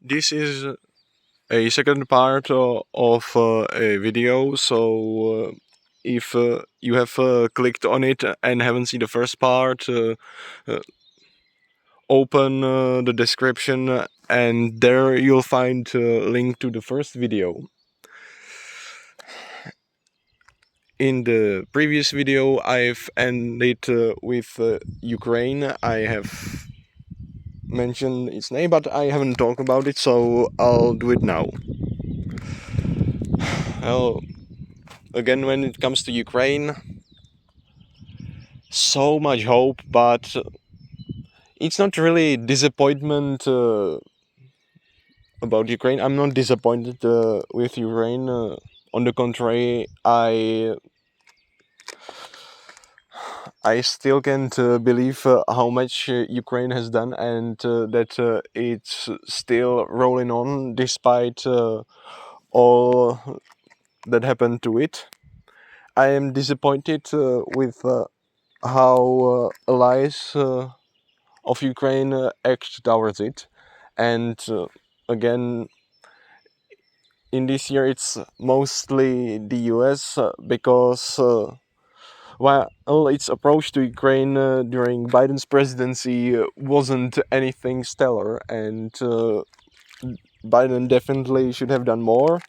This is a second part of a video, so if you have clicked on it and haven't seen the first part, uh, open the description and there you'll find a link to the first video. In the previous video, I've ended with Ukraine. I have mentioned its name, but I haven't talked about it, so I'll do it now. Well, again, when it comes to Ukraine, so much hope, but it's not really disappointment about Ukraine. I'm not disappointed with Ukraine. On the contrary, I still can't believe how much Ukraine has done, and that it's still rolling on despite all that happened to it. I am disappointed with how allies of Ukraine act towards it, and again, in this year it's mostly the US because while its approach to Ukraine during Biden's presidency wasn't anything stellar, and Biden definitely should have done more.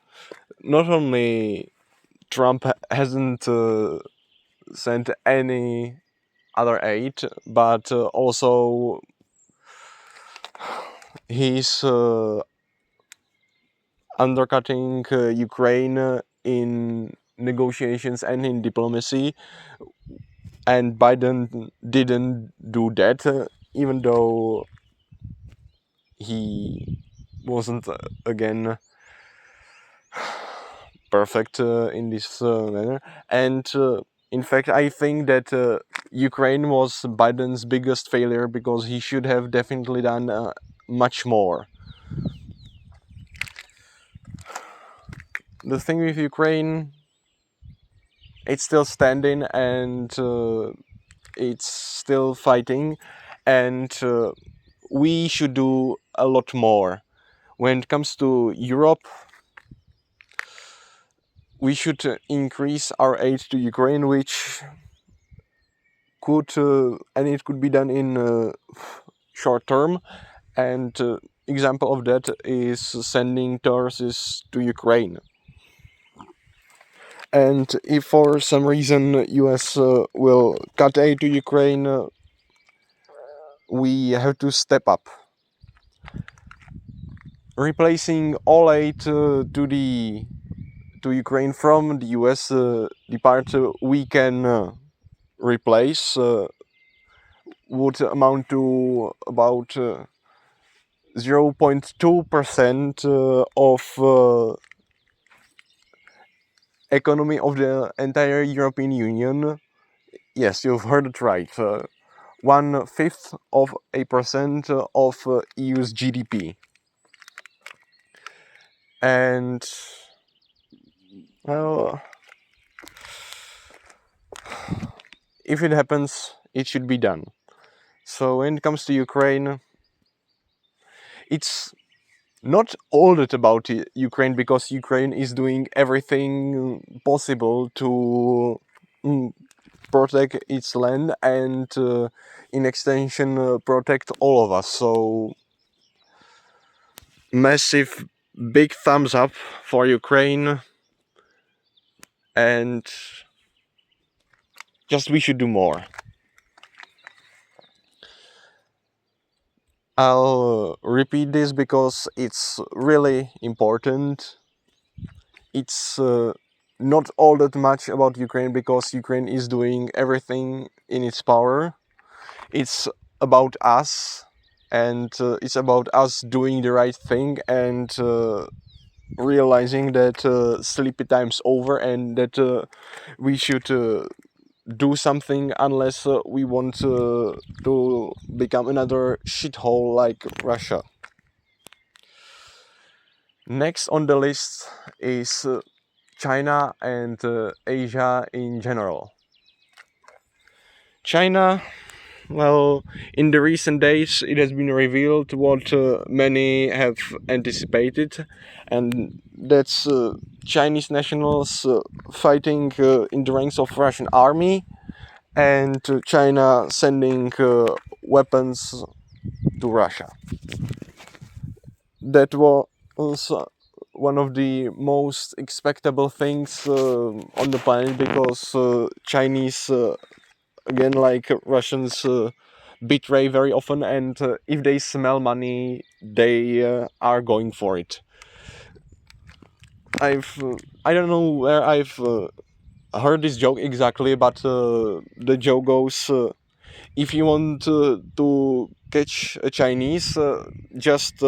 Not only Trump hasn't sent any other aid, but also he's undercutting Ukraine in negotiations and in diplomacy, and Biden didn't do that, even though he wasn't again perfect in this manner. And in fact, I think that Ukraine was Biden's biggest failure because he should have definitely done much more. The thing with Ukraine, it's still standing and it's still fighting, and we should do a lot more. When it comes to Europe, we should increase our aid to Ukraine, which could and it could be done in short term. And example of that is sending terrorists to Ukraine. And if for some reason US will cut aid to Ukraine, we have to step up. Replacing all aid to Ukraine from the US, the part we can replace would amount to about 0.2% of economy of the entire European Union. Yes, you've heard it right. 1/5 of a percent of EU's GDP. And well, if it happens, it should be done. So when it comes to Ukraine, it's not all that about Ukraine, because Ukraine is doing everything possible to protect its land and in extension protect all of us. So massive big thumbs up for Ukraine, and just we should do more. I'll repeat this because it's really important. It's not all that much about Ukraine because Ukraine is doing everything in its power. It's about us, and it's about us doing the right thing and realizing that sleepy time's over and that we should do something unless we want to become another shithole like Russia. Next on the list is China and Asia in general. China Well, in the recent days, it has been revealed what many have anticipated, and that's Chinese nationals fighting in the ranks of Russian army, and China sending weapons to Russia. That was one of the most expectable things on the planet because Chinese, again, like Russians, betray very often, and if they smell money, they are going for it. I don't know where I've heard this joke exactly, but the joke goes: if you want to catch a Chinese, just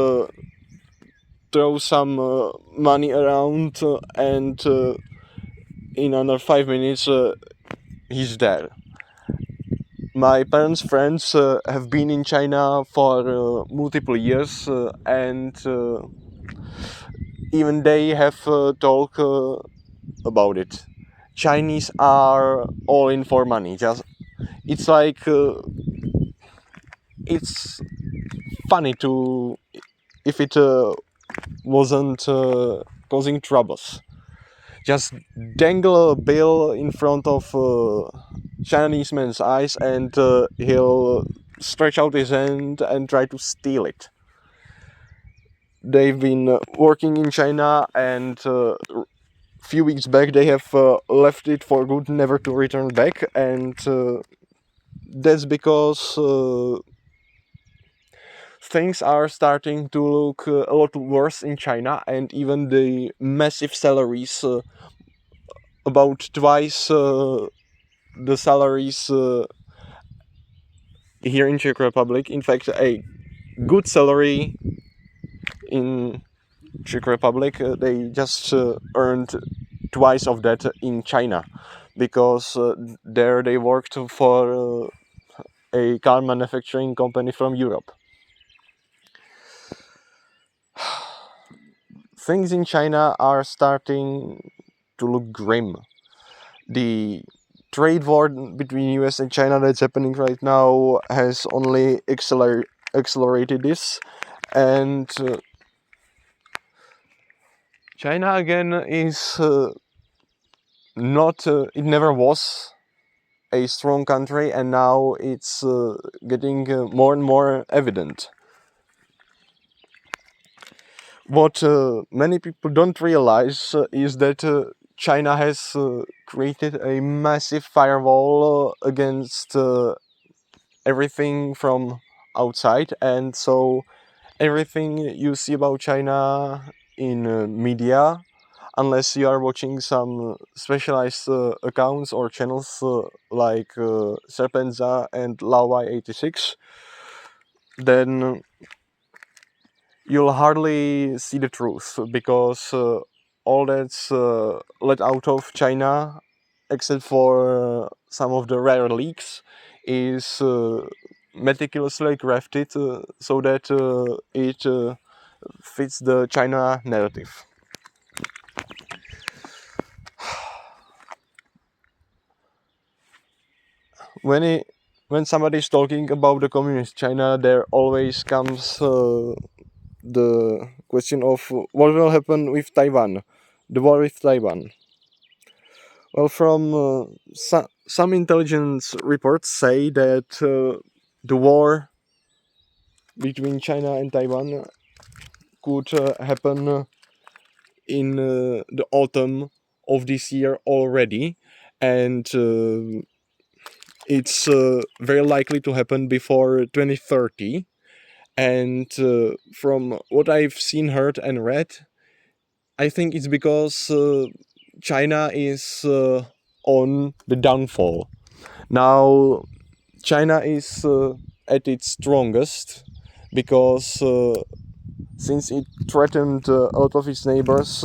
throw some money around, and in under 5 minutes, he's dead. My parents' friends have been in China for multiple years, and even they have talked about it. Chinese are all in for money. Just it's like it's funny to if it wasn't causing troubles. Just dangle a bill in front of Chinese man's eyes, and he'll stretch out his hand and try to steal it. They've been working in China, and few weeks back they have left it for good, never to return back, and that's because things are starting to look a lot worse in China, and even the massive salaries, about twice the salaries here in Czech Republic. In fact, a good salary in Czech Republic, they just earned twice of that in China, because there they worked for a car manufacturing company from Europe. Things in China are starting to look grim. The trade war between US and China that's happening right now has only accelerated this, and China again is not it never was a strong country, and now it's getting more and more evident. What many people don't realize is that China has created a massive firewall against everything from outside, and so everything you see about China in media, unless you are watching some specialized accounts or channels like Serpenza and Laowai86, then you'll hardly see the truth, because all that's let out of China, except for some of the rare leaks, is meticulously crafted so that it fits the China narrative. When somebody is talking about the communist China, there always comes the question of what will happen with Taiwan, the war with Taiwan. Well, from some intelligence reports say that the war between China and Taiwan could happen in the autumn of this year already, and it's very likely to happen before 2030. And from what I've seen, heard, and read, I think it's because China is on the downfall. Now, China is at its strongest because since it threatened a lot of its neighbors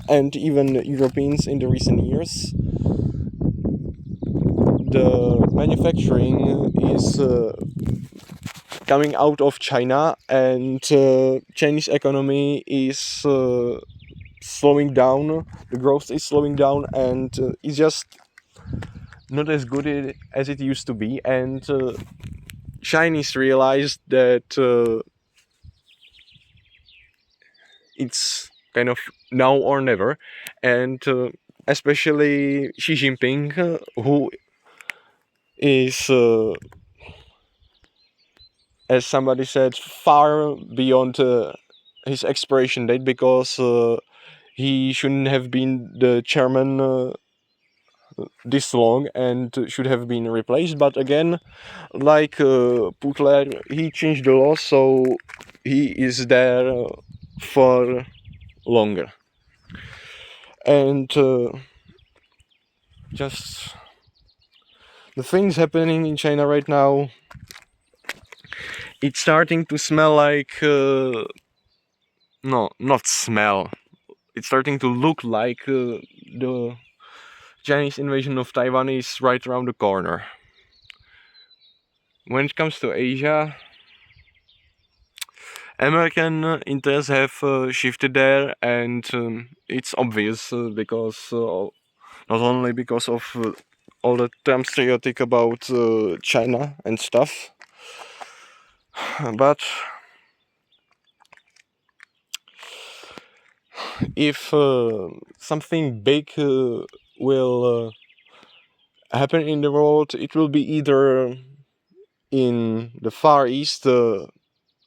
and even Europeans in the recent years, the manufacturing is coming out of China, and Chinese economy is slowing down. The growth is slowing down, and it's just not as good as it used to be. And Chinese realized that it's kind of now or never, and especially Xi Jinping, who is, as somebody said, far beyond his expiration date, because he shouldn't have been the chairman this long and should have been replaced. But again, like Putler, he changed the law, so he is there for longer. And just the things happening in China right now, it's starting to smell like no, not smell. It's starting to look like the Chinese invasion of Taiwan is right around the corner. When it comes to Asia, American interests have shifted there, and it's obvious because not only because of all the Trump stereotype about China and stuff, but if something big will happen in the world, it will be either in the Far East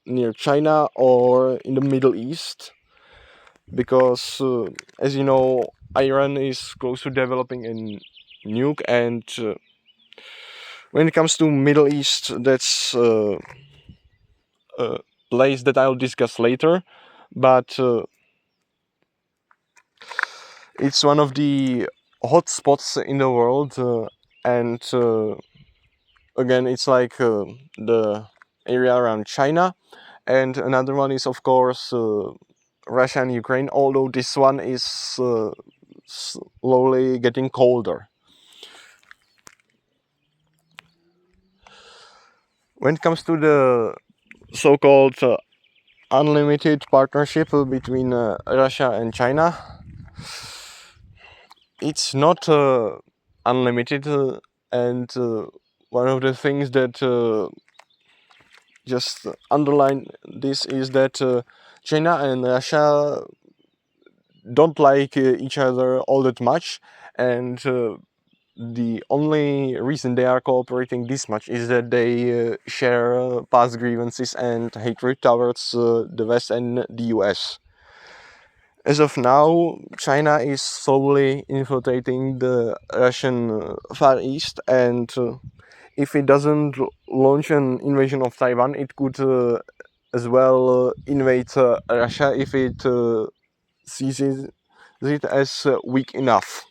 near China or in the Middle East, because as you know, Iran is close to developing a nuke, and when it comes to Middle East, that's a place that I'll discuss later, but it's one of the hot spots in the world, and again, it's like the area around China, and another one is, of course, Russia and Ukraine, although this one is slowly getting colder. When it comes to the so-called unlimited partnership between Russia and China, it's not unlimited, and one of the things that just underline this is that China and Russia don't like each other all that much, and the only reason they are cooperating this much is that they share past grievances and hatred towards the West and the US. As of now, China is slowly infiltrating the Russian Far East, and if it doesn't launch an invasion of Taiwan, it could as well invade Russia if it sees it as weak enough.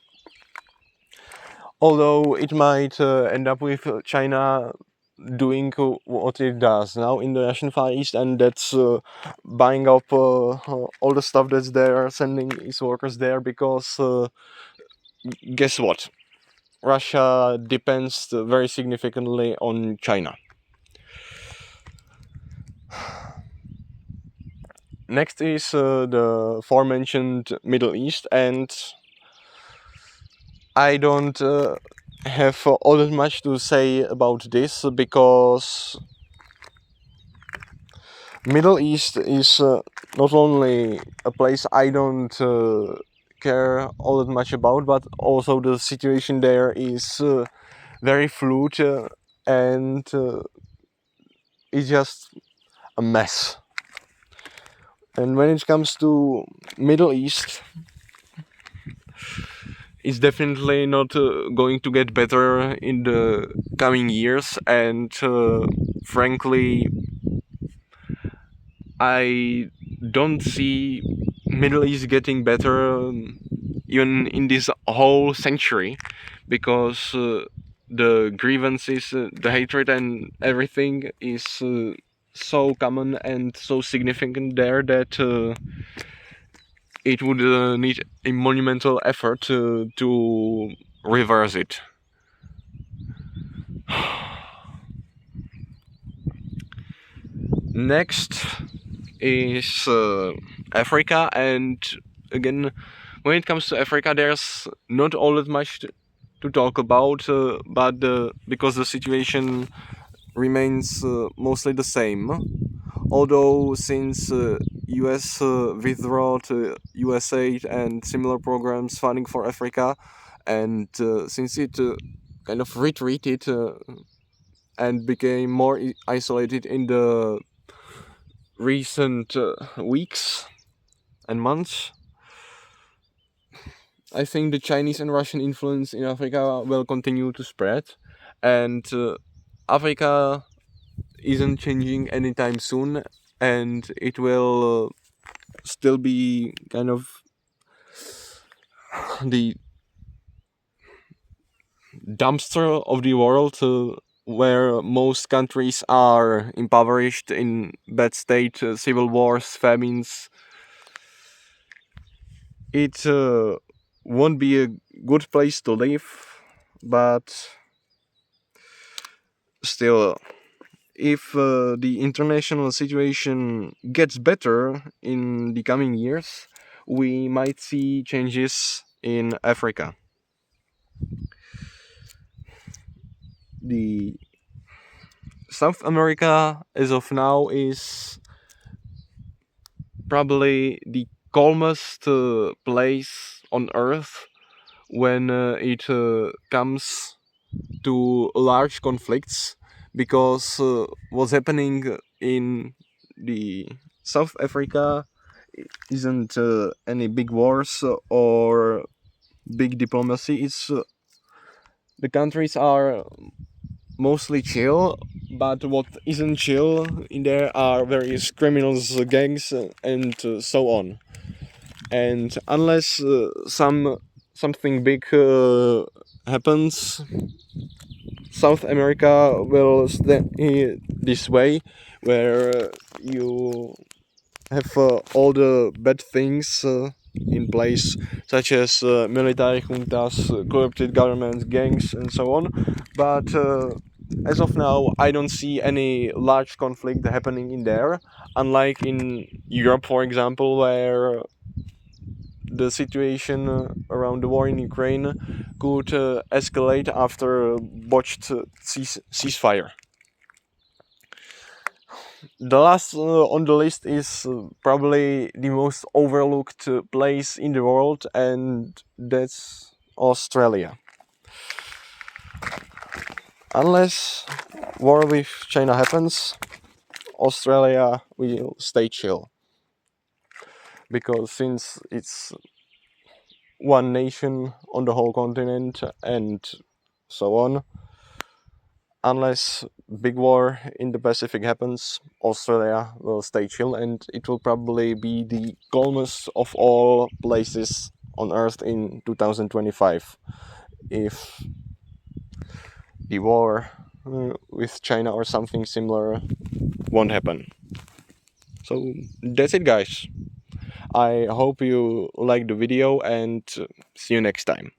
Although it might end up with China doing what it does now in the Russian Far East, and that's buying up all the stuff that's there, sending its workers there, because guess what? Russia depends very significantly on China. Next is the aforementioned Middle East, and I don't have all that much to say about this, because Middle East is not only a place I don't care all that much about, but also the situation there is very fluid, and it's just a mess. And when it comes to Middle East, it's definitely not going to get better in the coming years, and frankly, I don't see Middle East getting better even in this whole century, because the grievances, the hatred and everything is so common and so significant there that it would need a monumental effort to reverse it. Next is Africa, and again, when it comes to Africa, there's not all that much to talk about, but because the situation remains mostly the same. Although since US withdrew to USAID and similar programs funding for Africa, and since it kind of retreated and became more isolated in the recent weeks and months, I think the Chinese and Russian influence in Africa will continue to spread, and Africa isn't changing anytime soon, and it will still be kind of the dumpster of the world, where most countries are impoverished, in bad state, civil wars, famines. It won't be a good place to live, but still, if the international situation gets better in the coming years, we might see changes in Africa. The South America, as of now, is probably the calmest place on Earth when it comes to large conflicts, because what's happening in the South Africa isn't any big wars or big diplomacy. It's the countries are mostly chill, but what isn't chill in there are various criminals, gangs, and so on. And unless something big happens, South America will stay this way, where you have all the bad things in place, such as military juntas, corrupted governments, gangs, and so on. But as of now, I don't see any large conflict happening in there, unlike in Europe, for example, where the situation around the war in Ukraine could escalate after a botched ceasefire. The last on the list is probably the most overlooked place in the world, and that's Australia. Unless war with China happens, Australia will stay chill. Because since it's one nation on the whole continent and so on, unless big war in the Pacific happens, Australia will stay chill, and it will probably be the calmest of all places on Earth in 2025 if the war with China or something similar won't happen. So that's it, guys. I hope you liked the video, and see you next time.